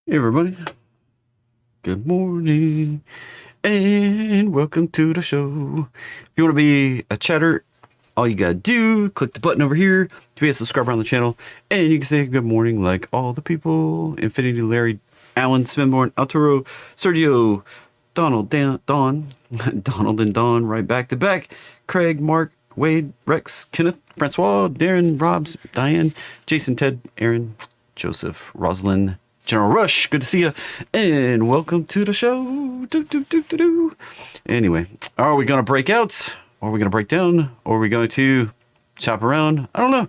Hey everybody, good morning and welcome to the show. If you want to be a chatter, all you gotta do, click the button over here to be a subscriber on the channel, and you can say good morning like all the people: Infinity, Larry, Alan, Svenborn, Arturo, Sergio, Donald, Don, Donald and Don, right back to back, Craig, Mark, Wade, Rex, Kenneth, Francois, Darren, Robs, Diane, Jason, Ted, Aaron, Joseph, Rosalind, General Rush, good to see you, and welcome to the show. Anyway, are we going to break out? Or are we going to break down? Or are we going to chop around? I don't know.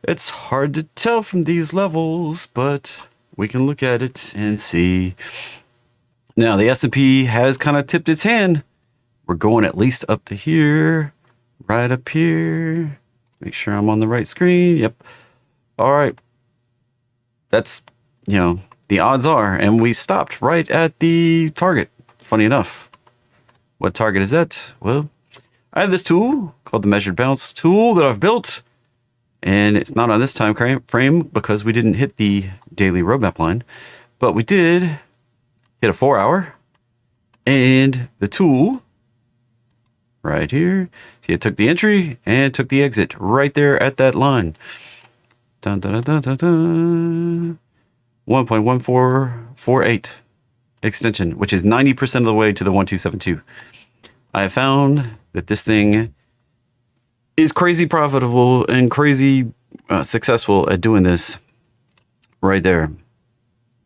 It's hard to tell from these levels, but we can look at it and see. Now, the S&P has kind of tipped its hand. We're going at least up to here, right up here. Make sure I'm on the right screen. Yep. All right. That's, the odds are, and we stopped right at the target. Funny enough. What target is that? Well, I have this tool called the measured bounce tool that I've built, and it's not on this time frame because we didn't hit the daily roadmap line, but we did hit a 4-hour, and the tool right here, see, it took the entry and took the exit right there at that line. Dun, dun, dun, dun, dun. 1.1448 extension, which is 90% of the way to the 1272. I have found that this thing is crazy profitable and crazy successful at doing this right there.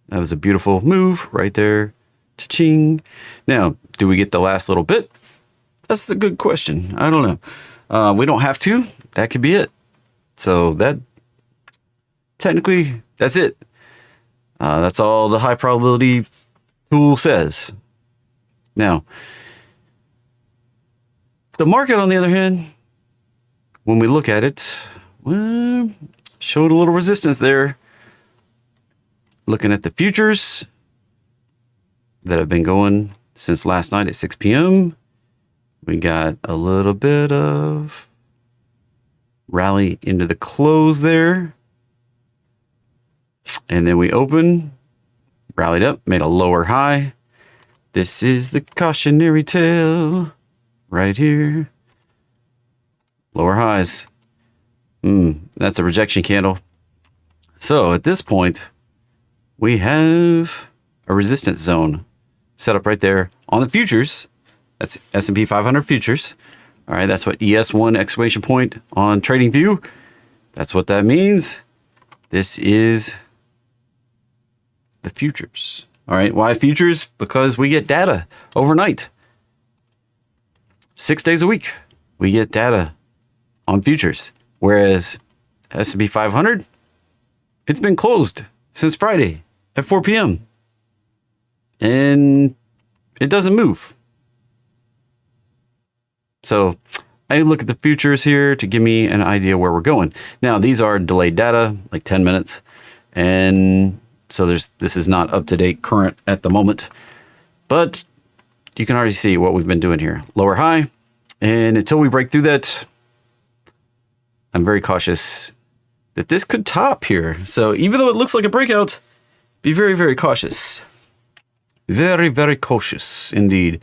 That was a beautiful move right there. Cha-ching. Now, do we get the last little bit? That's the good question. I don't know. We don't have to. That could be it. So that technically, that's it. That's all the high probability tool says. Now, the market, on the other hand, when we look at it, well, showed a little resistance there. Looking at the futures that have been going since last night at 6 p.m., we got a little bit of rally into the close there. And then we opened, rallied up, made a lower high. This is the cautionary tale right here. Lower highs. That's a rejection candle. So at this point, we have a resistance zone set up right there on the futures. That's S&P 500 futures. All right, that's what ES1 exclamation point on TradingView. That's what that means. This is the futures. All right. Why futures? Because we get data overnight. 6 days a week, we get data on futures. Whereas S&P 500, it's been closed since Friday at 4 p.m. And it doesn't move. So I look at the futures here to give me an idea where we're going. Now, these are delayed data, like 10 minutes. And so this is not up-to-date current at the moment, but you can already see what we've been doing here. Lower high, and until we break through that, I'm very cautious that this could top here. So even though it looks like a breakout, be very, very cautious. Very, very cautious indeed.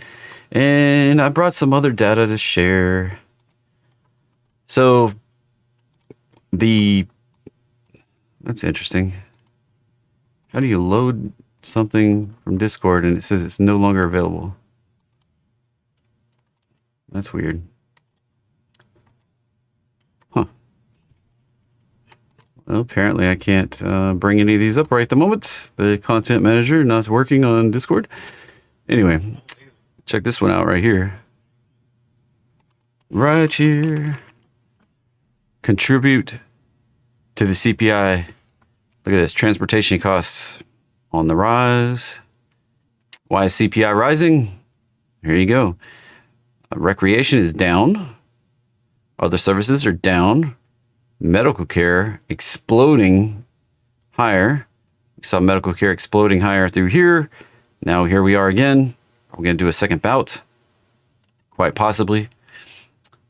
And I brought some other data to share. So that's interesting. How do you load something from Discord and it says it's no longer available? That's weird. Huh. Well, apparently I can't bring any of these up right at the moment. The content manager not working on Discord. Anyway, check this one out right here. Right here. Contribute to the CPI. Look at this, transportation costs on the rise. Why is CPI rising? Here you go. Recreation is down. Other services are down. Medical care exploding higher. We saw medical care exploding higher through here. Now here we are again. We're going to do a second bout. Quite possibly.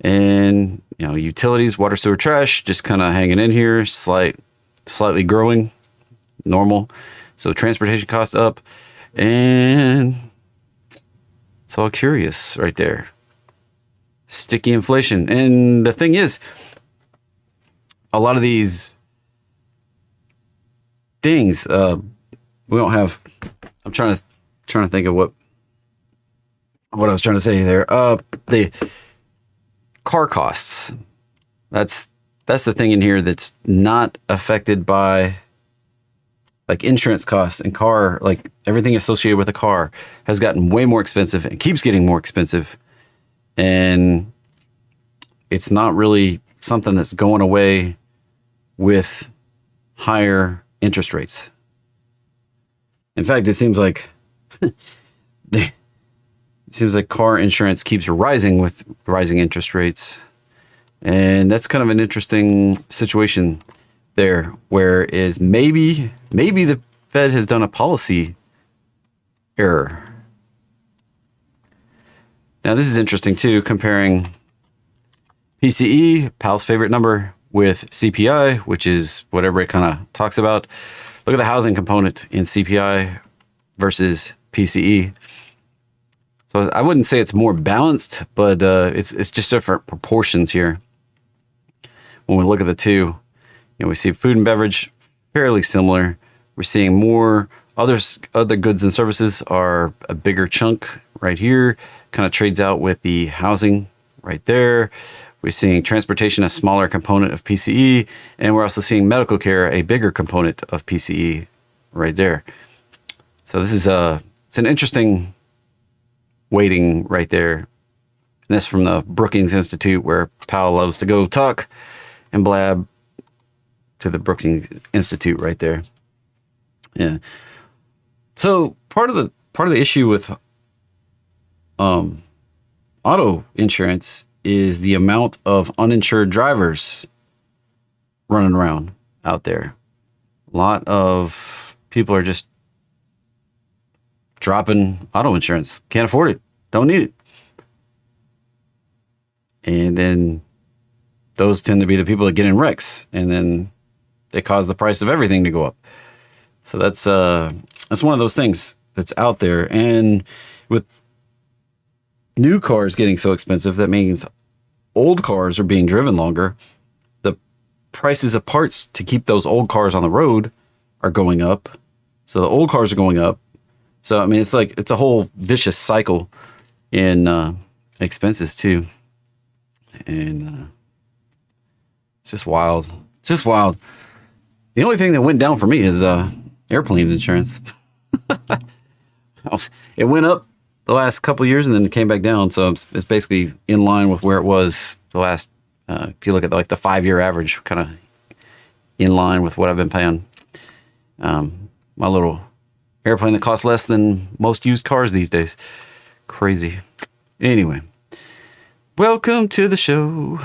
And, utilities, water, sewer, trash, just kind of hanging in here. Slightly growing, normal. So transportation costs up, and it's all curious right there. Sticky inflation. And the thing is, a lot of these things, we don't have. I'm trying to think of what I was trying to say there. The car costs. That's the thing in here that's not affected by like insurance costs and car, like everything associated with a car has gotten way more expensive and keeps getting more expensive. And it's not really something that's going away with higher interest rates. In fact, it seems like car insurance keeps rising with rising interest rates. And that's kind of an interesting situation there, whereas maybe the Fed has done a policy error. Now, this is interesting too, comparing PCE, Powell's favorite number, with CPI, which is what everybody kind of talks about. Look at the housing component in CPI versus PCE. So I wouldn't say it's more balanced, but it's just different proportions here. When we look at the two, we see food and beverage fairly similar. We're seeing more other goods and services are a bigger chunk right here. Kind of trades out with the housing right there. We're seeing transportation a smaller component of PCE, and we're also seeing medical care a bigger component of PCE right there. So this is it's an interesting weighting right there. And that's from the Brookings Institute, where Powell loves to go talk and blab to the Brookings Institute right there. Yeah. So part of the issue with auto insurance is the amount of uninsured drivers running around out there. A lot of people are just dropping auto insurance. Can't afford it. Don't need it. And then those tend to be the people that get in wrecks, and then they cause the price of everything to go up. So that's one of those things that's out there. And with new cars getting so expensive, that means old cars are being driven longer. The prices of parts to keep those old cars on the road are going up. So the old cars are going up. So, I mean, it's a whole vicious cycle in expenses too. And it's just wild. It's just wild. The only thing that went down for me is airplane insurance. It went up the last couple of years and then it came back down. So it's basically in line with where it was the last, if you look at like the 5-year average, kind of in line with what I've been paying. My little airplane that costs less than most used cars these days. Crazy. Anyway, welcome to the show.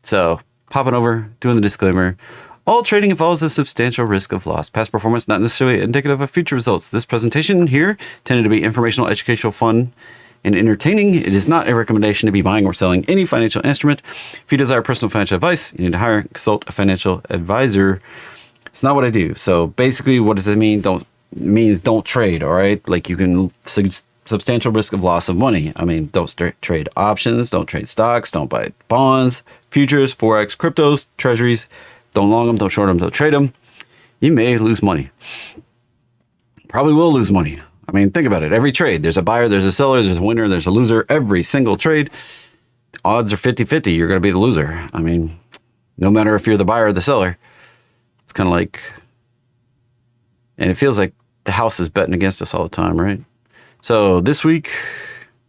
So popping over, doing the disclaimer. All trading involves a substantial risk of loss. Past performance not necessarily indicative of future results. This presentation here tended to be informational, educational, fun, and entertaining. It is not a recommendation to be buying or selling any financial instrument. If you desire personal financial advice, you need to hire and consult a financial advisor. It's not what I do. So basically, what does it mean? It means don't trade, all right? Like you can substantial risk of loss of money. I mean, don't trade options, don't trade stocks, don't buy bonds, futures, forex, cryptos, treasuries. Don't long them, don't short them, don't trade them. You may lose money. Probably will lose money. I mean, think about it. Every trade, there's a buyer, there's a seller, there's a winner, there's a loser. Every single trade, odds are 50-50. You're going to be the loser. I mean, no matter if you're the buyer or the seller. It's kind of like, and it feels like the house is betting against us all the time, right? So this week,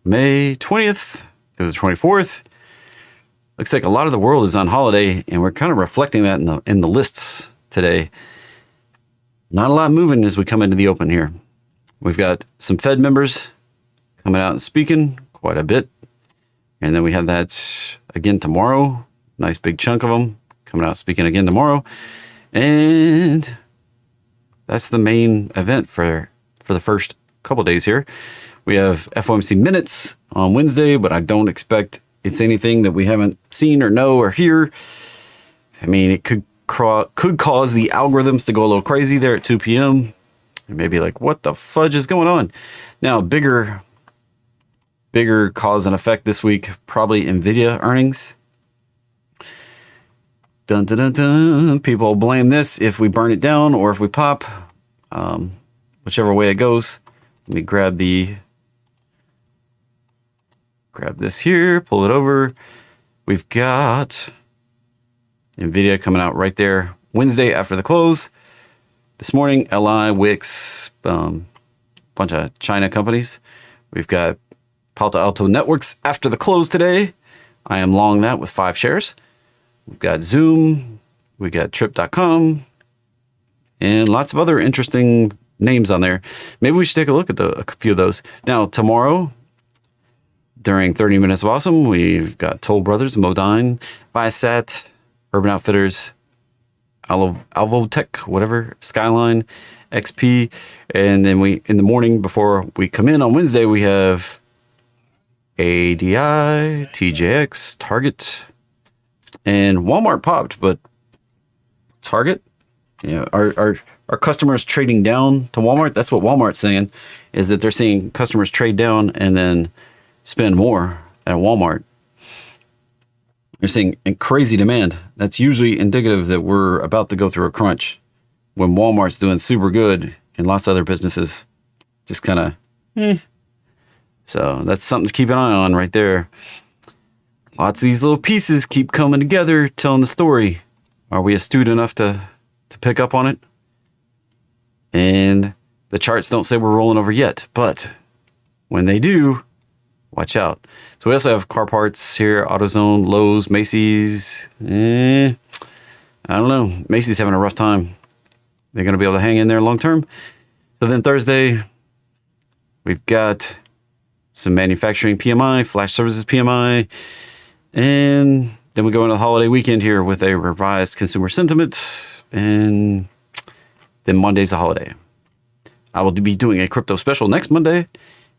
May 20th through the 24th, looks like a lot of the world is on holiday, and we're kind of reflecting that in the lists today. Not a lot moving as we come into the open here. We've got some Fed members coming out and speaking quite a bit. And then we have that again tomorrow. Nice big chunk of them coming out speaking again tomorrow. And that's the main event for the first couple days here. We have FOMC minutes on Wednesday, but I don't expect it's anything that we haven't seen or know or hear. I mean, it could cause the algorithms to go a little crazy there at 2 p.m. You may be like, what the fudge is going on? Now, bigger cause and effect this week, probably NVIDIA earnings. Dun, dun, dun, dun. People blame this if we burn it down or if we pop. Whichever way it goes. Let me grab this here, pull it over. We've got NVIDIA coming out right there Wednesday after the close. This morning, LI, Wix, bunch of China companies. We've got Palo Alto Networks after the close today. I am long that with 5 shares. We've got Zoom. We got Trip.com. And lots of other interesting names on there. Maybe we should take a look at a few of those. Now, tomorrow, during 30 Minutes of Awesome, we've got Toll Brothers, Modine, Viasat, Urban Outfitters, Alvotech, whatever, Skyline, XP. And then in the morning before we come in on Wednesday, we have ADI, TJX, Target, and Walmart popped, but Target, our customers trading down to Walmart. That's what Walmart's saying, is that they're seeing customers trade down and then spend more at Walmart. They're seeing crazy demand. That's usually indicative that we're about to go through a crunch when Walmart's doing super good and lots of other businesses just kind of, So that's something to keep an eye on right there. Lots of these little pieces keep coming together, telling the story. Are we astute enough to pick up on it? And the charts don't say we're rolling over yet, but when they do, watch out. So we also have car parts here, AutoZone, Lowe's, Macy's. I don't know. Macy's having a rough time. They're going to be able to hang in there long term. So then Thursday, we've got some manufacturing PMI, flash services PMI, and then we go into the holiday weekend here with a revised consumer sentiment, and then Monday's a holiday. I will be doing a crypto special next Monday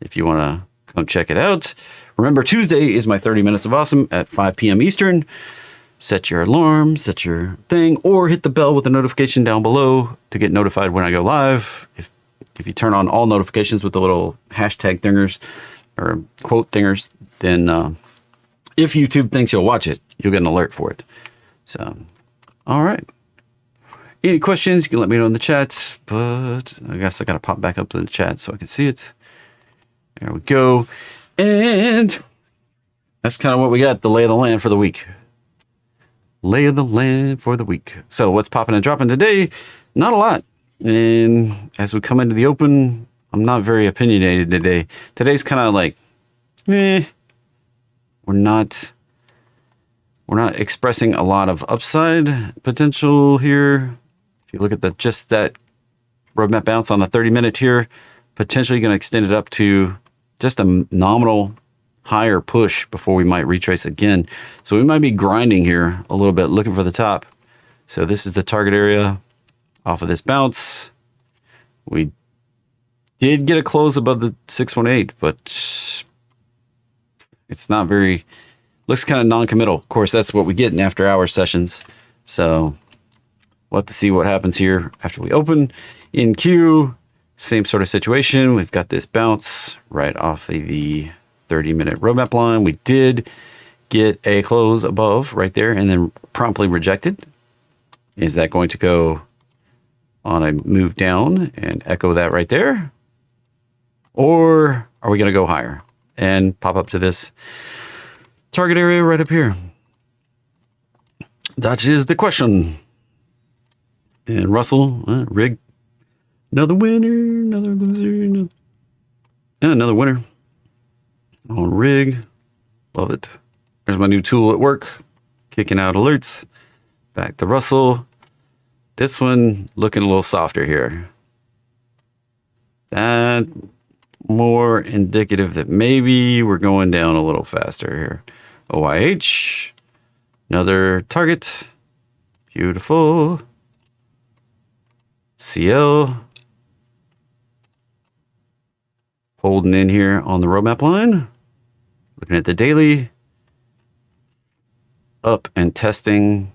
if you want to come check it out. Remember, Tuesday is my 30 Minutes of Awesome at 5 p.m. Eastern. Set your alarm, set your thing, or hit the bell with a notification down below to get notified when I go live. If you turn on all notifications with the little hashtag thingers or quote thingers, then if YouTube thinks you'll watch it, you'll get an alert for it. So, all right. Any questions, you can let me know in the chat, but I guess I got to pop back up to the chat so I can see it. There we go. And that's kind of what we got, the lay of the land for the week. Lay of the land for the week. So what's popping and dropping today? Not a lot. And as we come into the open, I'm not very opinionated today. Today's kind of like, we're not expressing a lot of upside potential here. If you look at just that roadmap bounce on the 30-minute here, potentially going to extend it up to just a nominal higher push before we might retrace again. So we might be grinding here a little bit, looking for the top. So this is the target area off of this bounce. We did get a close above the 618, but it's not very, looks kind of non-committal. Of course, that's what we get in after-hours sessions. So we'll have to see what happens here after we open. In Q, same sort of situation. We've got this bounce right off of the 30-minute roadmap line. We did get a close above right there and then promptly rejected. Is that going to go on a move down and echo that right there? Or are we going to go higher and pop up to this target area right up here? That is the question. And Russell, rig, another winner, another loser, another winner on rig. Love it. There's my new tool at work, kicking out alerts. Back to Russell. This one looking a little softer here. That more indicative that maybe we're going down a little faster here. OIH, another target. Beautiful. CL. Holding in here on the roadmap line. Looking at the daily. Up and testing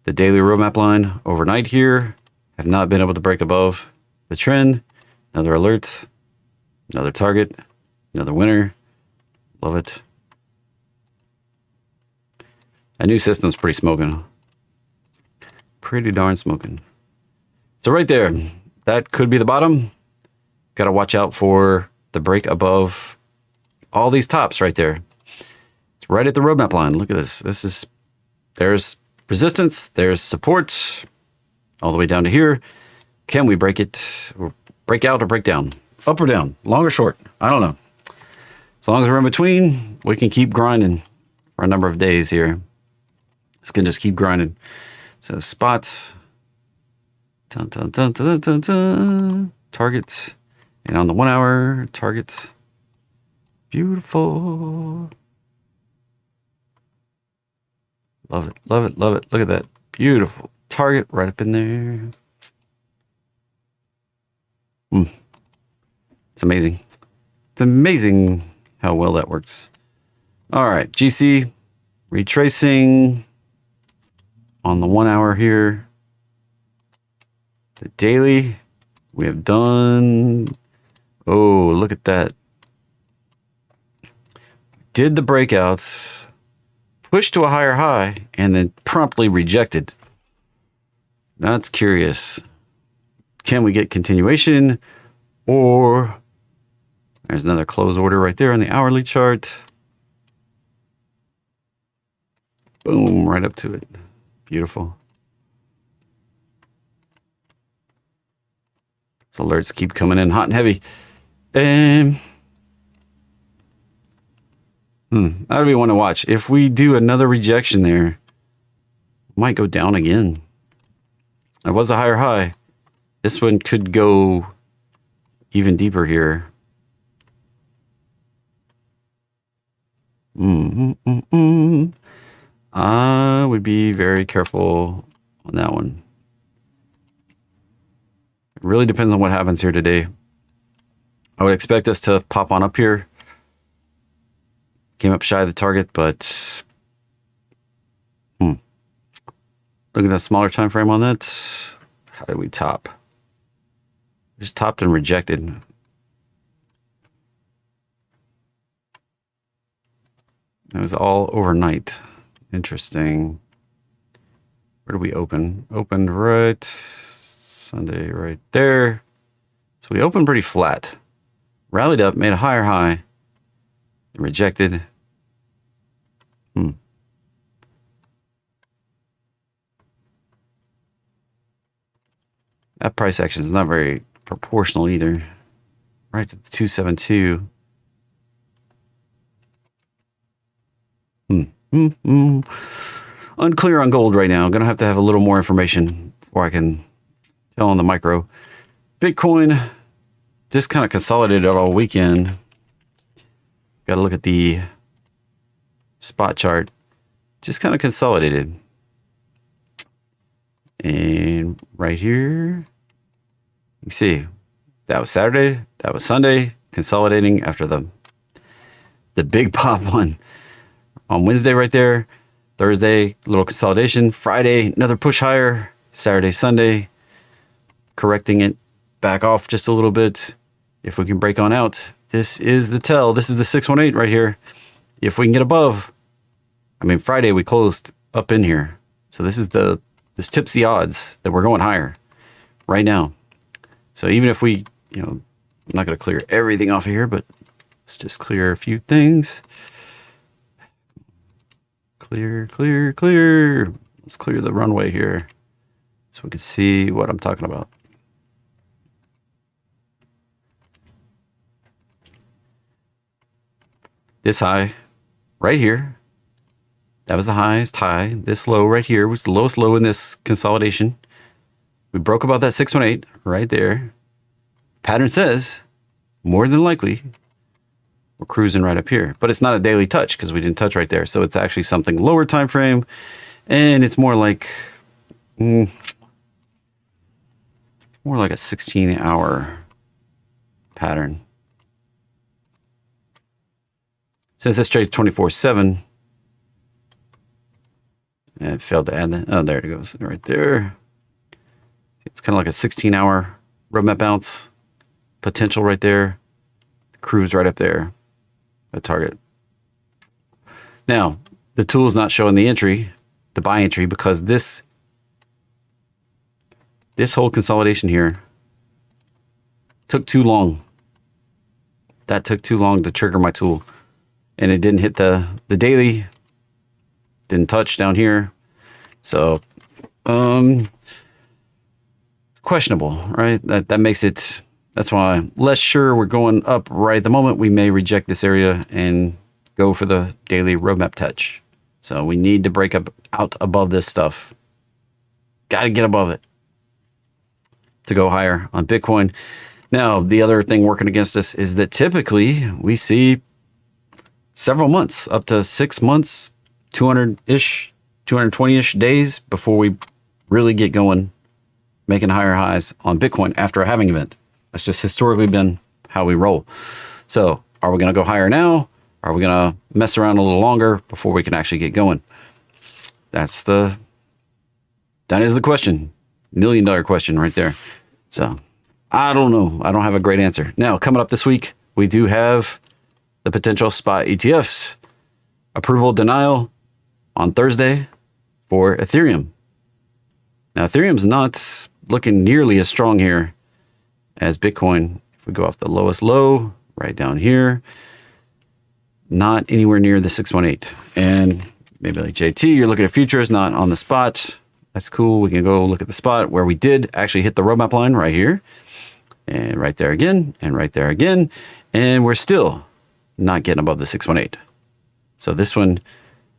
the daily roadmap line overnight here. Have not been able to break above. the trend, another alert, another target, another winner. Love it. That new system's pretty smoking. Pretty darn smoking. So right there, that could be the bottom. Got to watch out for the break above all these tops right there. It's right at the roadmap line. Look at this. There's resistance, there's support, all the way down to here. Can we break it, or break out or break down? Up or down, long or short? I don't know. As long as we're in between, we can keep grinding for a number of days here. This can just keep grinding. So spots, dun, dun, dun, dun, dun, dun. Targets, and on the 1 hour, targets. Beautiful. Love it, love it, love it. Look at that. Beautiful target right up in there. It's amazing. It's amazing how well that works. All right, GC retracing on the 1 hour here. The daily we have done. Oh, look at that. Did the breakouts, pushed to a higher high, and then promptly rejected. That's curious. Can we get continuation? Or there's another close order right there on the hourly chart. Boom, right up to it. Beautiful. So alerts keep coming in hot and heavy. And that'd be one to watch. If we do another rejection there, might go down again. It was a higher high. This one could go even deeper here. I would be very careful on that one. It really depends on what happens here today. I would expect us to pop on up here. Came up shy of the target, but look at that smaller time frame on that. How did we top? Just topped and rejected. It was all overnight. Interesting. Where do we open? Opened right Sunday right there. So we opened pretty flat. Rallied up, made a higher high. Rejected. That price action is not very proportional either. Right to the 272. Unclear on gold right now. I'm going to have a little more information before I can tell on the micro. Bitcoin just kind of consolidated all weekend. Got to look at the spot chart. Just kind of consolidated. And right here, you see, that was Saturday, that was Sunday, consolidating after the big pop on Wednesday right there. Thursday, a little consolidation. Friday, another push higher. Saturday, Sunday, correcting it back off just a little bit. If we can break on out, this is the tell. This is the 618 right here. If we can get above, Friday we closed up in here. So this tips the odds that we're going higher right now. So even if we, I'm not going to clear everything off of here, but let's just clear a few things. Clear, clear, clear. Let's clear the runway here so we can see what I'm talking about. This high right here, that was the highest high. This low right here was the lowest low in this consolidation. We broke above that 618 right there. Pattern says more than likely we're cruising right up here, but it's not a daily touch because we didn't touch right there. So it's actually something lower time frame, and it's more like a 16-hour pattern. Since this trades 24/7, and it failed to add that. Oh, there it goes, right there. It's kind of like a 16-hour roadmap bounce, potential right there, cruise right up there, a target. Now, the tool is not showing the entry, the buy entry, because this whole consolidation here took too long. That took too long to trigger my tool. And it didn't hit the daily, didn't touch down here. So, questionable, right? That makes it, that's why I'm less sure we're going up right at the moment. We may reject this area and go for the daily roadmap touch. So we need to break up out above this stuff. Got to get above it to go higher on Bitcoin. Now, the other thing working against us is that typically we see several months, up to 6 months, 200-ish, 220-ish days before we really get going, making higher highs on Bitcoin after a halving event. That's just historically been how we roll. So are we going to go higher now? Are we going to mess around a little longer before we can actually get going? That is the question. $1 million question right there. So I don't know. I don't have a great answer. Now, coming up this week, we do have the potential spot ETFs approval denial on Thursday for Ethereum. Now, Ethereum's not looking nearly as strong here as Bitcoin. If we go off the lowest low right down here, not anywhere near the 618. And maybe like JT, you're looking at futures, not on the spot. That's cool. We can go look at the spot where we did actually hit the roadmap line right here. And right there again, and right there again. And we're still not getting above the 618. So this one,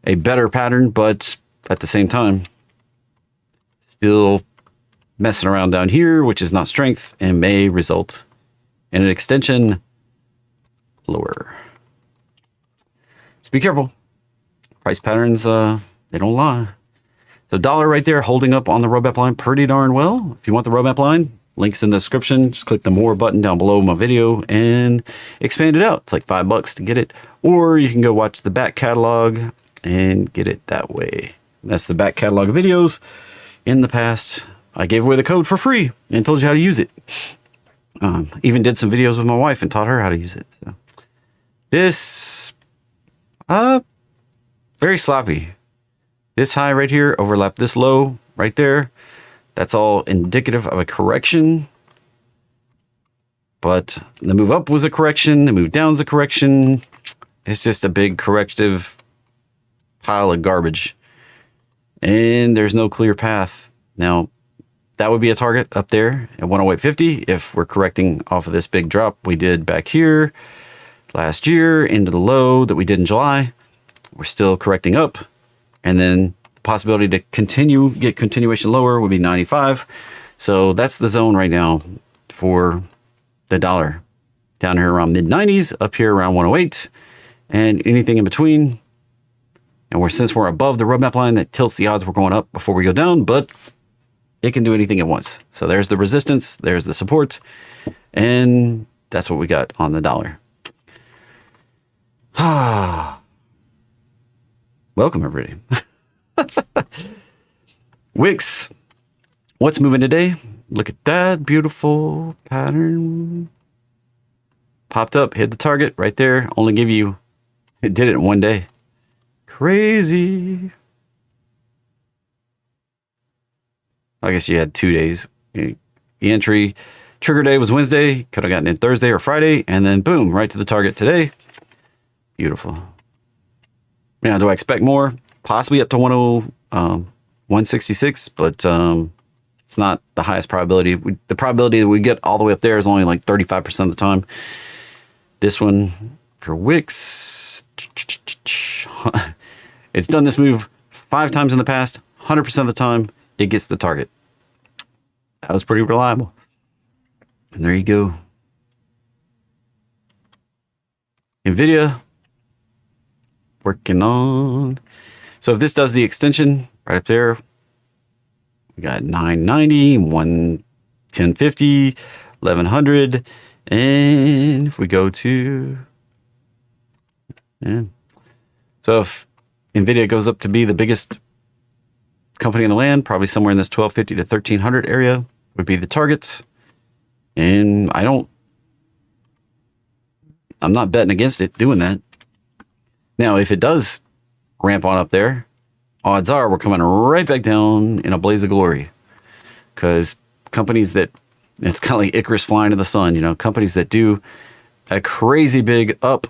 a better pattern, but at the same time, still messing around down here, which is not strength and may result in an extension lower. So be careful. Price patterns, they don't lie. So dollar right there holding up on the roadmap line pretty darn well. If you want the roadmap line, links in the description. Just click the more button down below my video and expand it out. It's like $5 to get it. Or you can go watch the back catalog and get it that way. That's the back catalog of videos. In the past, I gave away the code for free and told you how to use it. Even did some videos with my wife and taught her how to use it. So this, very sloppy. This high right here overlapped this low right there. That's all indicative of a correction. But the move up was a correction. The move down is a correction. It's just a big corrective pile of garbage. And there's no clear path. Now, that would be a target up there at 108.50 if we're correcting off of this big drop we did back here last year into the low that we did in July. We're still correcting up. And then the possibility to get continuation lower would be 95. So that's the zone right now for the dollar. Down here around mid-90s, up here around 108, and anything in between. And since we're above the roadmap line, that tilts the odds we're going up before we go down, but it can do anything at once. So there's the resistance, there's the support, and that's what we got on the dollar. Welcome, everybody. Wix, what's moving today? Look at that beautiful pattern. Popped up, hit the target right there. Only give you, it did it in one day. Crazy. I guess you had 2 days. The entry trigger day was Wednesday. Could have gotten in Thursday or Friday. And then boom, right to the target today. Beautiful. Now, do I expect more? Possibly up to 166, but it's not the highest probability. The probability that we get all the way up there is only like 35% of the time. This one for Wix, it's done this move 5 times in the past. 100% of the time, it gets the target. That was pretty reliable. And there you go. NVIDIA. Working on. So if this does the extension right up there, we got 990, 1050, 1100. And if we go to, yeah. So if NVIDIA goes up to be the biggest company in the land, probably somewhere in this 1250 to 1300 area would be the targets. And I'm not betting against it doing that. Now, if it does ramp on up there, odds are we're coming right back down in a blaze of glory. Because companies that, it's kind of like Icarus flying to the sun, you know, companies that do a crazy big up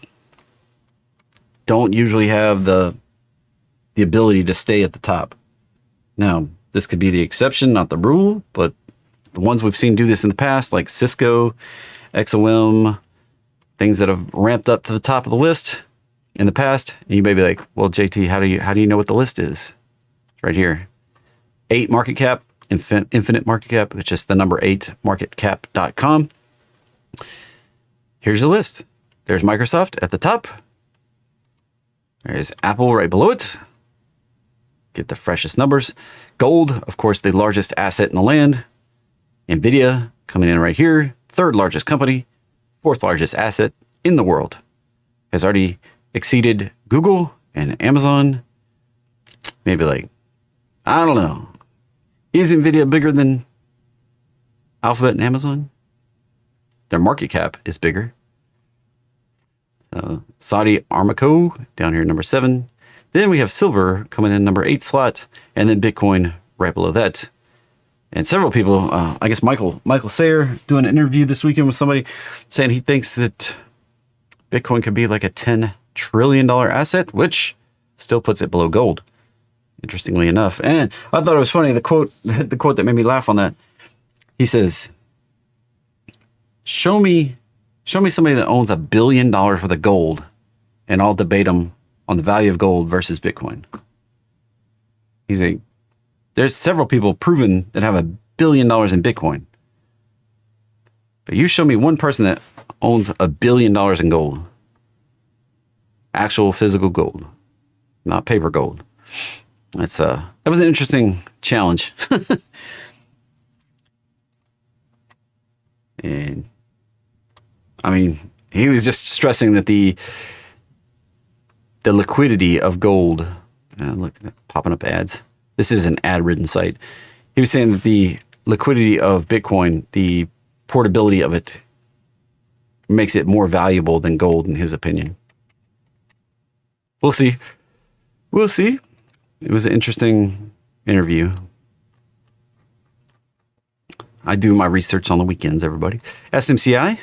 don't usually have the ability to stay at the top. Now, this could be the exception, not the rule, but the ones we've seen do this in the past, like Cisco, XOM, things that have ramped up to the top of the list in the past, and you may be like, well, JT, how do you know what the list is? It's right here. 8 market cap, infinite market cap. It's just the number 8 marketcap.com. Here's the list. There's Microsoft at the top. There's Apple right below it. Get the freshest numbers. Gold, of course, the largest asset in the land. Nvidia coming in right here. 3rd largest company. 4th largest asset in the world. Has already exceeded Google and Amazon. Maybe like, I don't know. Is Nvidia bigger than Alphabet and Amazon? Their market cap is bigger. So Saudi Aramco down here, number 7. Then we have silver coming in number 8 slot, and then Bitcoin right below that. And several people, I guess Michael Sayer doing an interview this weekend with somebody saying he thinks that Bitcoin could be like a $10 trillion asset, which still puts it below gold, interestingly enough. And I thought it was funny, the quote that made me laugh on that. He says, show me somebody that owns $1 billion worth of gold, and I'll debate them on the value of gold versus Bitcoin. He's like, there's several people proven that have $1 billion in Bitcoin. But you show me one person that owns $1 billion in gold. Actual physical gold, not paper gold. That was an interesting challenge. And I mean, he was just stressing that the liquidity of gold. Look, popping up ads. This is an ad-ridden site. He was saying that the liquidity of Bitcoin, the portability of it, makes it more valuable than gold, in his opinion. We'll see. We'll see. It was an interesting interview. I do my research on the weekends, everybody. SMCI.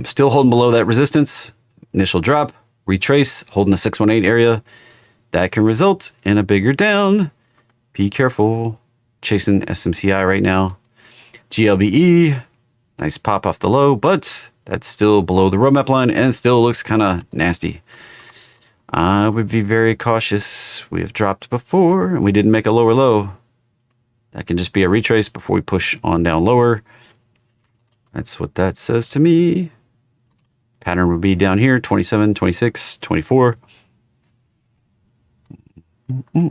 Still holding below that resistance. Initial drop. Retrace. Holding the 618 area. That can result in a bigger down. Be careful. Chasing SMCI right now. GLBE. Nice pop off the low, but that's still below the roadmap line and still looks kind of nasty. I would be very cautious. We have dropped before and we didn't make a lower low. That can just be a retrace before we push on down lower. That's what that says to me. Pattern would be down here, 27, 26, 24. Let's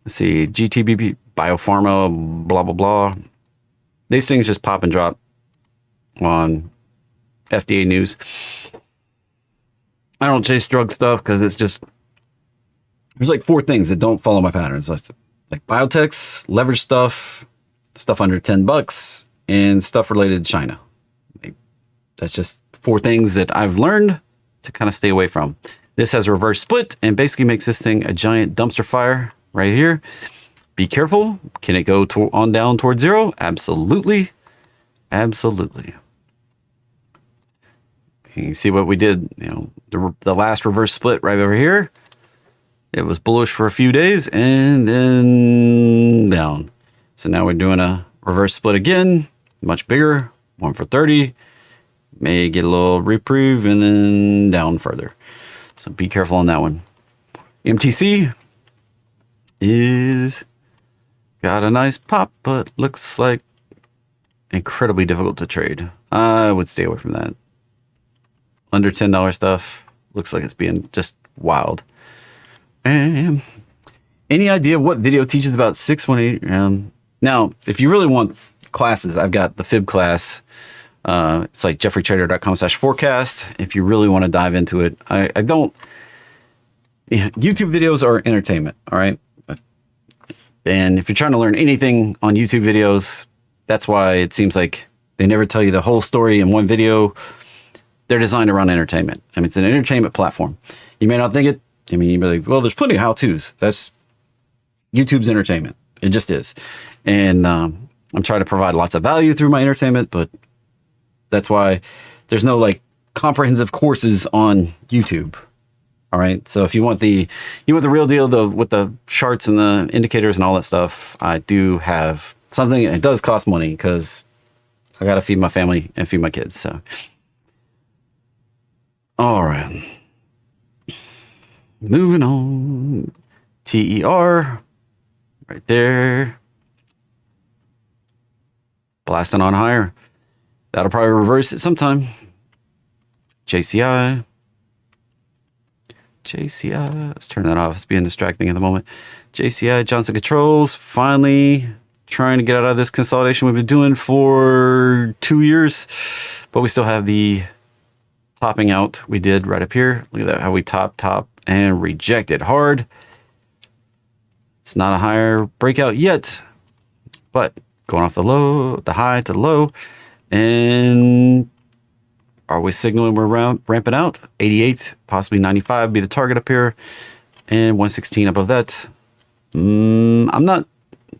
see, GTBP, Biopharma, blah, blah, blah. These things just pop and drop on FDA news. I don't chase drug stuff because it's just, there's like 4 things that don't follow my patterns. Like biotechs, leverage stuff under $10, and stuff related to China. That's just 4 things that I've learned to kind of stay away from. This has a reverse split and basically makes this thing a giant dumpster fire right here. Be careful. Can it go on down towards 0? Absolutely. Absolutely. You can see what we did, the last reverse split right over here. It was bullish for a few days and then down. So now we're doing a reverse split again, much bigger, 1 for 30. May get a little reprieve and then down further. So be careful on that one. MTC is got a nice pop, but looks like incredibly difficult to trade. I would stay away from that. Under $10 stuff looks like it's being just wild. And any idea what video teaches about 618? Now, if you really want classes, I've got the Fib class. It's like jeffreytrader.com/forecast. If you really want to dive into it, I don't. Yeah, YouTube videos are entertainment. All right. And if you're trying to learn anything on YouTube videos, That's why it seems like they never tell you the whole story in one video. They're designed around entertainment. I mean, it's an entertainment platform. You may not think it. I mean, you'd be like, well, there's plenty of how-tos. That's YouTube's entertainment. It just is. And I'm trying to provide lots of value through my entertainment, but that's why there's no like comprehensive courses on YouTube. All right. So if you want the real deal, with the charts and the indicators and all that stuff, I do have something, and it does cost money because I got to feed my family and feed my kids. So, all right. Moving on. TER right there. Blasting on higher. That'll probably reverse it sometime. JCI. Let's turn that off. It's being distracting at the moment. JCI, Johnson Controls, finally trying to get out of this consolidation we've been doing for 2 years, but we still have the topping out we did right up here. Look at that, how we top, and rejected hard. It's not a higher breakout yet, but going off the low, the high to the low, and are we signaling we're ramping out? 88, possibly 95 be the target up here, and 116 above that. I'm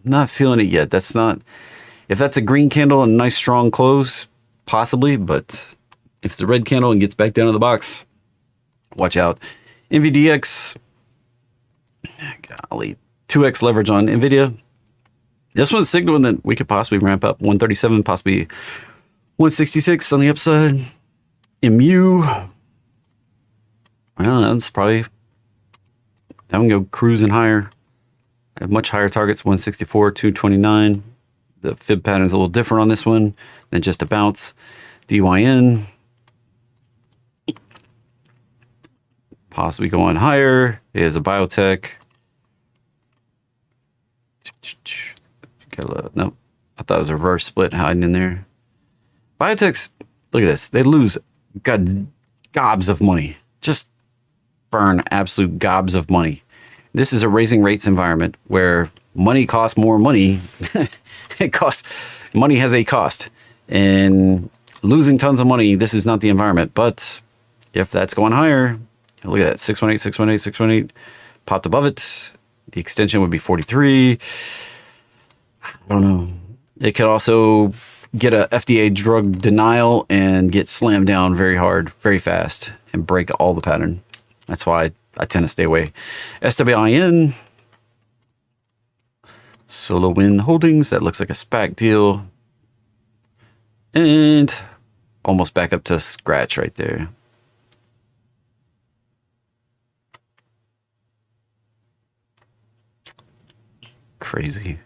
not feeling it yet. That's not. If that's a green candle and a nice strong close, possibly. But if it's a red candle and gets back down to the box, watch out. NVDX, golly, 2x leverage on Nvidia. This one's signaling that we could possibly ramp up 137, possibly 166 on the upside. MU, well, that's probably, that one go cruising higher. I have much higher targets, 164, 229. The fib pattern is a little different on this one than just a bounce. DYN, possibly going higher. It is a biotech. No, I thought it was a reverse split hiding in there. Biotechs, look at this. They lose gobs of money. Just burn absolute gobs of money. This is a raising rates environment where money costs more money. Money has a cost, and losing tons of money, this is not the environment. But if that's going higher, look at that, 618, 618, 618, popped above it. The extension would be 43. I don't know. It could also get a FDA drug denial and get slammed down very hard, very fast, and break all the pattern. That's why I tend to stay away. SWIN, Solo Win Holdings, that looks like a SPAC deal. And almost back up to scratch right there. Crazy.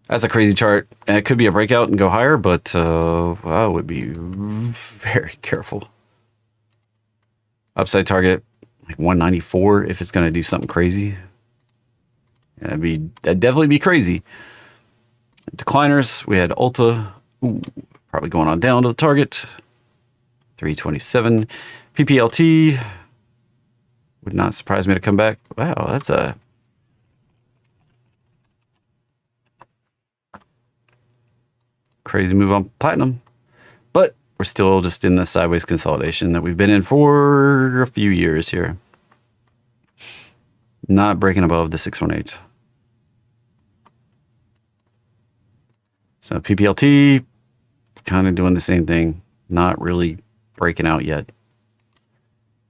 That's a crazy chart. And it could be a breakout and go higher, but I would be very careful. Upside target, like 194 if it's going to do something crazy. That'd definitely be crazy. Decliners, we had Ulta, probably going on down to the target. 327. PPLT, would not surprise me to come back. Wow, that's a crazy move on platinum, but we're still just in the sideways consolidation that we've been in for a few years here. Not breaking above the 618. So PPLT kind of doing the same thing, not really breaking out yet.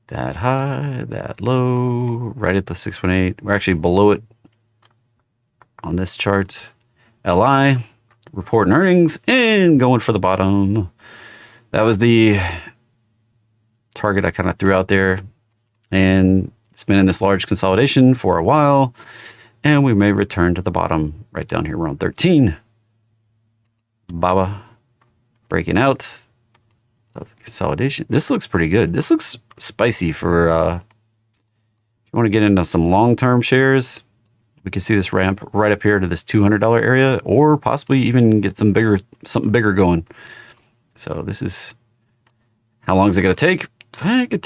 That high, that low, right at the 618. We're actually below it on this chart. LI, reporting earnings and going for the bottom. That was the target I kind of threw out there, and it's been in this large consolidation for a while, and we may return to the bottom right down here around 13. Baba breaking out of consolidation. This looks pretty good. This looks spicy for if you want to get into some long-term shares. We can see this ramp right up here to this $200 area, or possibly even get something bigger going. So this is, how long is it going to take? It could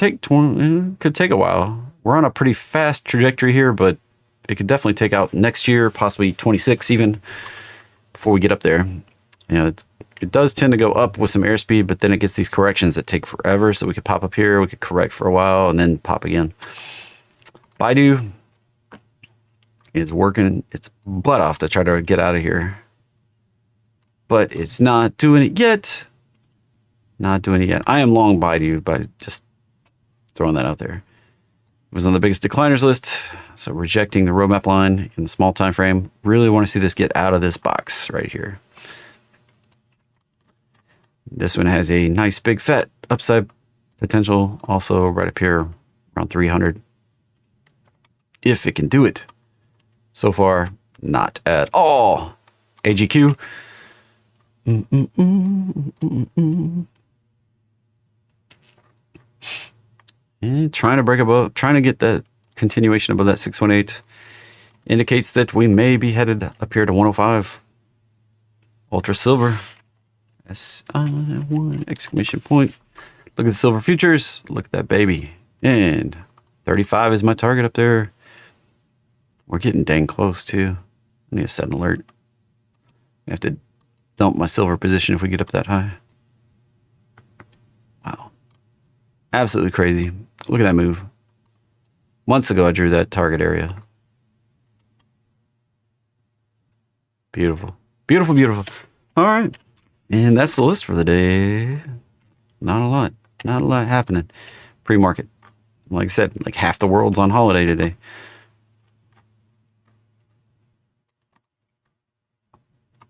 take a while. We're on a pretty fast trajectory here, but it could definitely take out next year, possibly 26 even, before we get up there. You know, it does tend to go up with some airspeed, but then it gets these corrections that take forever. So we could pop up here, we could correct for a while, and then pop again. Baidu is working its butt off to try to get out of here, but it's not doing it yet. Not doing it yet. I am long Baidu, but just throwing that out there. It was on the biggest decliners list, so rejecting the roadmap line in the small time frame. Really want to see this get out of this box right here. This one has a nice big fat upside potential, also right up here around 300. If it can do it. So far, not at all. AGQ. And trying to break above, trying to get that continuation above that 618 indicates that we may be headed up here to 105. Ultra silver. SI1 exclamation point. Look at the silver futures. Look at that baby. And 35 is my target up there. We're getting dang close too. I need to set an alert. I have to dump my silver position if we get up that high. Wow. Absolutely crazy. Look at that move. Months ago, I drew that target area. Beautiful. Beautiful, beautiful. All right. And that's the list for the day. Not a lot. Not a lot happening. Pre-market. Like I said, like half the world's on holiday today.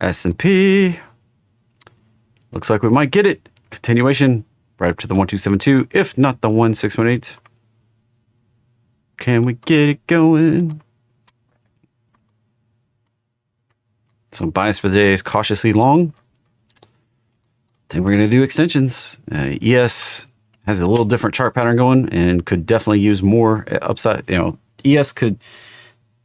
S&P. Looks like we might get it. Continuation right up to the 1272, if not the 1618. Can we get it going? So bias for the day is cautiously long. Then we're going to do extensions. ES has a little different chart pattern going and could definitely use more upside. You know, ES could,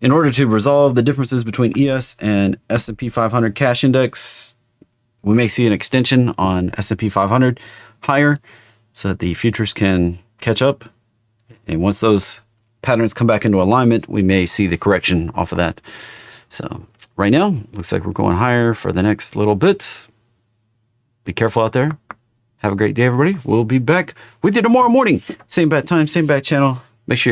in order to resolve the differences between ES and S&P 500 cash index, we may see an extension on S&P 500 higher so that the futures can catch up. And once those patterns come back into alignment, we may see the correction off of that. So right now, looks like we're going higher for the next little bit. Be careful out there. Have a great day, everybody. We'll be back with you tomorrow morning. Same bat time, same bat channel. Make sure